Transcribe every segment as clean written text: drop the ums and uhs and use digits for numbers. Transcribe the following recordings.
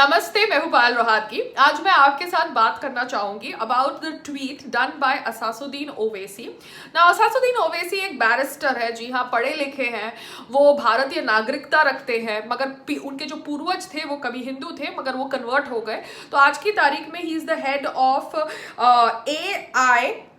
नमस्ते, मैं हूं पायल रोहातगी। आज मैं आपके साथ बात करना चाहूंगी about the tweet done by Asaduddin Owaisi. ना असासुद्दीन ओवैसी एक बैरिस्टर है, जी हाँ, पढ़े लिखे हैं, वो भारतीय नागरिकता रखते हैं, मगर उनके जो पूर्वज थे वो कभी हिंदू थे मगर वो कन्वर्ट हो गए। तो आज की तारीख में he is the head of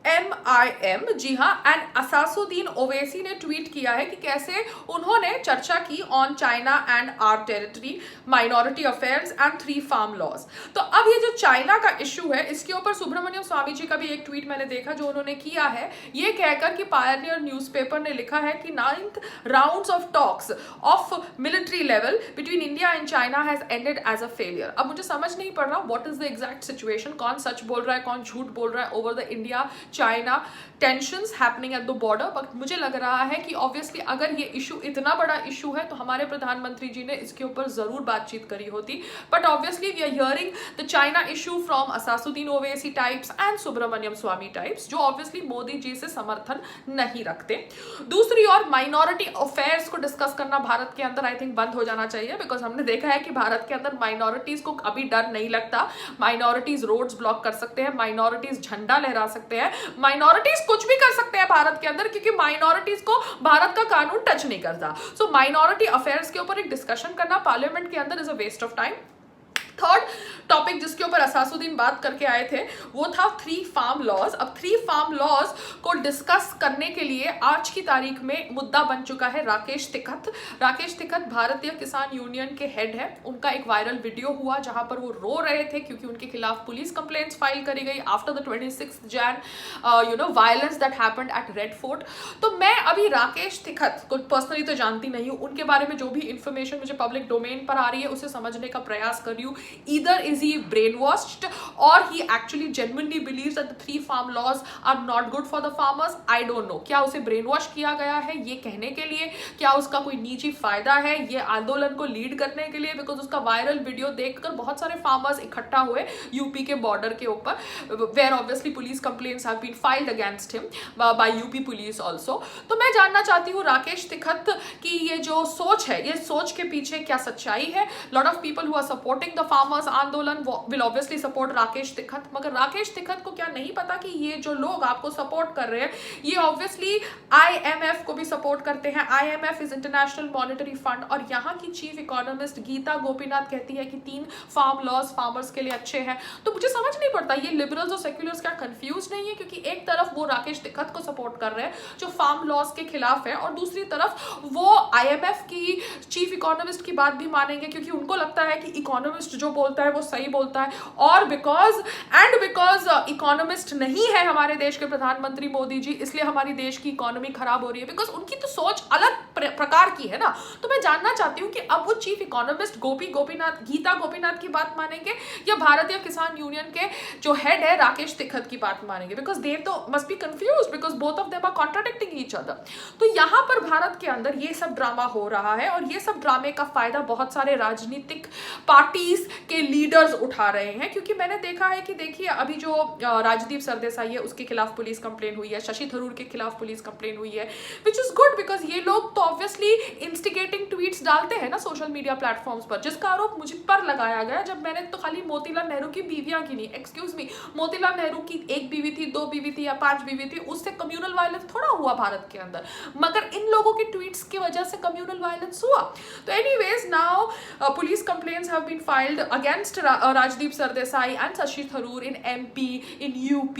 AIMIM, जी हाँ। एंड असासुद्दीन ओवैसी ने ट्वीट किया है कि कैसे उन्होंने चर्चा की on China and our territory, minority affairs and 3 farm laws. तो अब ये जो चाइना का इश्यू है, इसके ऊपर सुब्रमण्यम स्वामी जी का भी एक ट्वीट मैंने देखा जो उन्होंने किया है, ये कहकर कि पायनियर न्यूज़पेपर ने लिखा है कि 9th rounds of talks of military level between India and China has ended as a failure. अब मुझे समझ नहीं पड़ रहा what is the exact situation, कौन सच बोल रहा है कौन झूठ बोल रहा है over the India China tensions happening at the border. But मुझे लग रहा है कि ऑब्वियसली अगर ये इशू इतना बड़ा इशू है तो हमारे प्रधानमंत्री जी ने इसके ऊपर जरूर बातचीत करी होती। But obviously we are hearing the China issue from Asaduddin Owaisi types and Subramanian Swamy types, जो ऑब्वियसली मोदी जी से समर्थन नहीं रखते। दूसरी ओर माइनॉरिटी अफेयर्स को डिस्कस करना भारत के अंदर आई थिंक बंद हो जाना चाहिए, बिकॉज हमने देखा है कि भारत के अंदर माइनॉरिटीज को अभी डर नहीं लगता। माइनॉरिटीज रोड्स ब्लॉक कर सकते हैं, माइनॉरिटीज झंडा लहरा सकते हैं, माइनॉरिटीज कुछ भी कर सकते हैं भारत के अंदर, क्योंकि माइनॉरिटीज को भारत का कानून टच नहीं करता। सो माइनॉरिटी अफेयर्स के ऊपर एक डिस्कशन करना पार्लियामेंट के अंदर is a waste of time. Third topic जिसके ऊपर असासुद्दीन बात करके आए थे वो था 3 फार्म लॉज। अब 3 फार्म लॉज को डिस्कस करने के लिए आज की तारीख में मुद्दा बन चुका है राकेश तिखत। राकेश तिखत भारतीय किसान यूनियन के हेड है। उनका एक वायरल वीडियो हुआ जहां पर वो रो रहे थे क्योंकि उनके खिलाफ पुलिस कंप्लेंट्स फाइल करी गई after the 26 Jain violence that happened at red fort. तो मैं अभी राकेश तिखत को पर्सनली तो जानती नहीं हूं, उनके बारे में जो भी इंफॉर्मेशन मुझे पब्लिक डोमेन पर आ रही है उसे समझने का प्रयास कर रही हूं। Either is he brainwashed or he actually genuinely believes that the 3 farm laws are not good for the farmers. I don't know. क्या उसे brainwash किया गया है ये कहने के लिए, क्या उसका कोई निजी फायदा है ये आंदोलन को लीड करने के लिए, बिकॉज उसका वायरल वीडियो देखकर बहुत सारे फार्मर्स इकट्ठा हुए यूपी के बॉर्डर के ऊपर, where obviously police complaints have been filed against him by UP police also. तो मैं जानना चाहती हूँ राकेश तिखत की ये जो सोच है, ये सोच के पीछे क्या सच्चाई है। Lot of people who are supporting the farmers आंदोलन will obviously support Rakesh Tikait, मगर राकेश तिखत को क्या नहीं पता कि ये जो लोग आपको सपोर्ट कर रहे हैं ये ऑब्वियसली IMF को भी सपोर्ट करते हैं। IMF is international monetary fund, और यहाँ की चीफ इकोनॉमिस्ट गीता गोपीनाथ कहती है कि 3 फार्म लॉज फार्मर्स के लिए अच्छे हैं। तो मुझे समझ नहीं पड़ता ये लिबरल्स और सेक्युलर्स क्या कंफ्यूज नहीं है, क्योंकि एक तरफ वो राकेश तिखत को सपोर्ट कर रहे हैं जो फार्म लॉज के खिलाफ है, और दूसरी तरफ वो IMF की चीफ इकोनॉमिस्ट की बात भी मानेंगे क्योंकि उनको लगता है कि इकोनॉमिस्ट जो बोलता है वो सही बोलता है। और बिकॉज इकोनॉमिस्ट नहीं है हमारे देश के प्रधानमंत्री मोदी जी, इसलिए हमारी देश की इकोनॉमी खराब हो रही है, बिकॉज उनकी तो सोच अलग प्रकार की है ना। तो मैं जानना चाहती हूँ कि अब वो चीफ इकोनॉमिस्ट गीता गोपीनाथ की बात मानेंगे या भारतीय किसान यूनियन के जो हेड है राकेश तिखत की बात मानेंगे, बिकॉज दे तो must be confused because both of them are contradicting each other. तो यहाँ पर भारत के अंदर ये सब ड्रामा हो रहा है, और ये सब ड्रामे का फायदा बहुत सारे राजनीतिक पार्टीज के लीडर्स उठा रहे हैं। क्योंकि मैंने देखा है कि देखिए अभी जो राजदीप सरदेसाई है उसके खिलाफ पुलिस कंप्लेन हुई है, शशि थरूर के खिलाफ पुलिस कंप्लेन हुई है, विच इज गुड बिकॉज ये लोग तो ऑब्वियसली इंस्टिगेटिंग ट्वीट्स डालते हैं ना सोशल मीडिया प्लेटफॉर्म्स पर, जिसका आरोप मुझ पर लगाया गया जब मैंने तो खाली मोतीलाल नेहरू की बीवियां की नहीं, एक्सक्यूज मी, मोतीलाल नेहरू की 1 बीवी थी, 2 बीवी थी या 5 बीवी थी, उससे कम्युनल वायलेंस थोड़ा हुआ भारत के अंदर, मगर इन लोगों के ट्वीट्स की वजह से कम्युनल वायलेंस हुआ। तो anyways now police complaints have been filed against Rajdeep Sardesai and Shashi Tharoor in MP, in UP,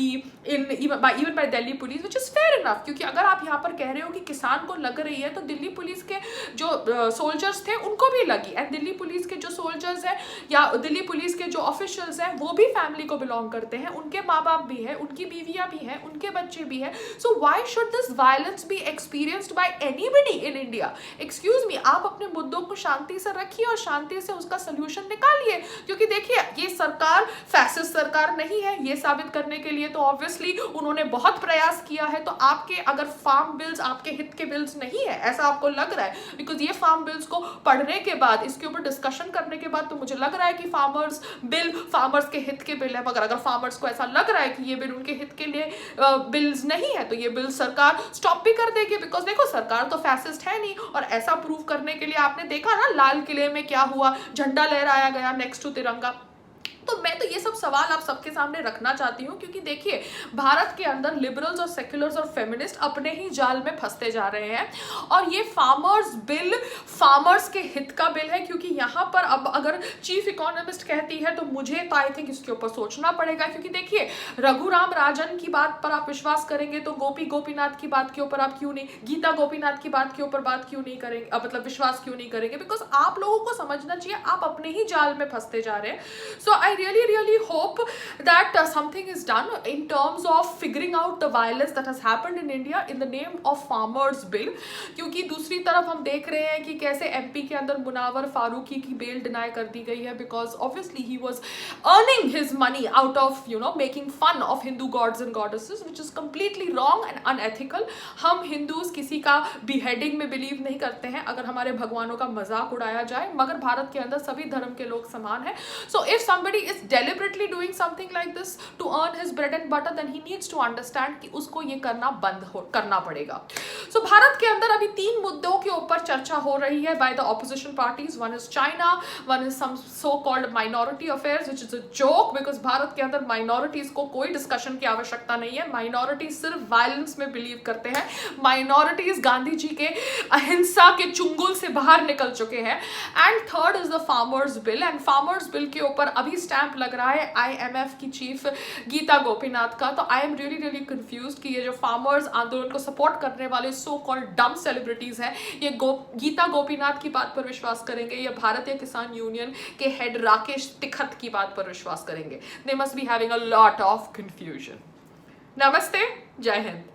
even by Delhi police, which is fair enough, क्योंकि अगर आप यहाँ पर कह रहे हो कि किसान को लग रही है तो दिल्ली पुलिस के जो सोल्जर्स थे उनको भी लगी, एंड दिल्ली पुलिस के जो सोल्जर्स हैं या दिल्ली पुलिस के जो ऑफिशियल्स हैं वो भी फैमिली को बिलोंग करते हैं, उनके माँ बाप भी हैं, उनकी बीवियाँ भी हैं, उनके बच्चे भी हैं। So why should this violence be experienced bye anybody in India? Excuse me, आप अपने मुद्दों को शांति से रखिए और शांति से उसका सोल्यूशन निकालिए, क्योंकि देखिए ये सरकार फैसिस्ट सरकार नहीं है, ये साबित करने के लिए तो ऑब्वियसली उन्होंने बहुत प्रयास किया है। तो आपके अगर फार्म बिल्स आपके हित के बिल्स नहीं है, ऐसा आपको लग रहा है, बिकॉज ये फार्म बिल्स को पढ़ने के बाद, इसके ऊपर डिस्कशन करने के बाद तो मुझे लग रहा है कि फार्मर्स के हित के बिल है, मगर अगर फार्मर्स को ऐसा लग रहा है कि ये बिल उनके हित के लिए बिल्स नहीं है तो ये बिल सरकार स्टॉप भी कर देगी, बिकॉज देखो सरकार तो फैसिस्ट है नहीं। और ऐसा प्रूव करने के लिए आपने देखा ना लाल किले में क्या हुआ, झंडा लहराया गया, नेक्स्ट टू तिरंगा। तो मैं तो ये सब सवाल आप सबके सामने रखना चाहती हूँ, क्योंकि देखिए भारत के अंदर लिबरल्स और सेक्युलर्स और फेमिनिस्ट अपने ही जाल में फंसते जा रहे हैं, और ये फार्मर्स बिल फार्मर्स के हित का बिल है, क्योंकि यहाँ पर अब अगर चीफ इकोनॉमिस्ट कहती है तो मुझे तो आई थिंक इसके ऊपर सोचना पड़ेगा, क्योंकि देखिए रघुराम राजन की बात पर आप विश्वास करेंगे तो गोपीनाथ की बात के ऊपर आप क्यों नहीं, गीता गोपीनाथ की बात के ऊपर बात क्यों नहीं करेंगे, मतलब विश्वास क्यों नहीं करेंगे? बिकॉज आप लोगों को समझना चाहिए आप अपने ही जाल में फंसते जा रहे हैं। सो I really hope that something is done in terms of figuring out the violence that has happened in India in the name of farmers bill, क्योंकि दूसरी तरफ हम देख रहे हैं कि कैसे एमपी के अंदर मुनावर फारूकी की बेल डिनाई कर दी गई है, because obviously he was earning his money out of making fun of Hindu gods and goddesses, which is completely wrong and unethical। हम हिंदूज किसी का beheading में बिलीव नहीं करते हैं अगर हमारे भगवानों का मजाक उड़ाया जाए, मगर भारत के अंदर सभी धर्म के लोग समान हैं। So if somebody is deliberately doing something like this to earn his bread and butter, then he needs to understand कि उसको ये करना पड़ेगा। So भारत के अंदर अभी 3 मुद्दों के ऊपर चर्चा हो रही है by the opposition parties। One is China, one is some so-called minority affairs, which is a joke because Bharat के अंदर minorities को कोई डिस्कशन की आवश्यकता नहीं है। Minorities सिर्फ वायलेंस में बिलीव करते हैं। Minorities गांधी जी के अहिंसा के चुंगल से बाहर निकल चुके हैं। And third is the farmers bill, and farmers bill के ऊपर अभी स्टैंप लग रहा है IMF की चीफ गीता गोपीनाथ का। तो आई एम रियली कंफ्यूज्ड कि ये जो फार्मर्स आंदोलन को सपोर्ट करने वाले सो कॉल्ड डम सेलिब्रिटीज हैं, ये गीता गोपीनाथ की बात पर विश्वास करेंगे या भारतीय किसान यूनियन के हेड राकेश टिकैत की बात पर विश्वास करेंगे? They must be having a lot of confusion. नमस्ते, जय हिंद।